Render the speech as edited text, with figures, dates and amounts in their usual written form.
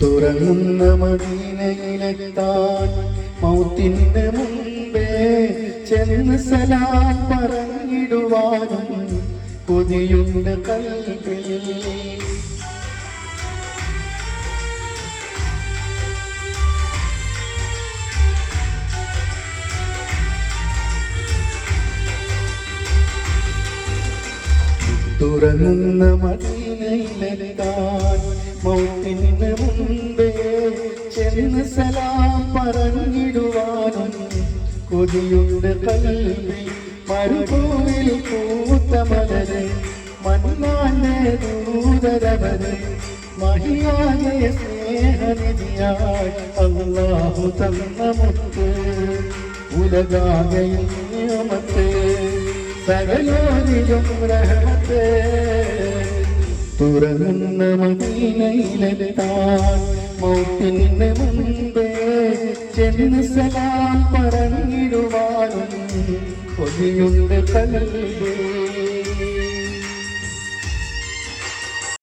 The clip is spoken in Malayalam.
തുറങ്ങുന്ന മദീനയിലെത്താൻ മൗത്തിന്റെ മുമ്പേ ചെന്ന് സലാം പറഞ്ഞിടുവാനും കൊതിയുണ്ട് കൽബിൽ. തുറങ്ങുന്ന മദീനയിലെത്താൻ മൗത്തിന്റെ മുമ്പേ ചെന്ന് സലാം പറഞ്ഞിടുവാനും കൊതിയുണ്ട് കൽബിൽ. മരുഭൂമിൽ പൂത്ത മലര് മണ്ണാന്റെ ദൂതരവര് മഹിയായ സ്നേഹനിധിയായി അല്ലാഹു തന്ന മുത്ത് ഉലകാകയിൽ നിയമത്ത് സകലോരിലും റഹ്മത്ത്. തുറങ്ങുന്ന മദീനയിലെത്താൻ മൗത്തിന്റെ മുമ്പേ ചെന്ന് സലാം പറഞ്ഞിടുവാനും കൊതിയുണ്ട് കൽബിൽ.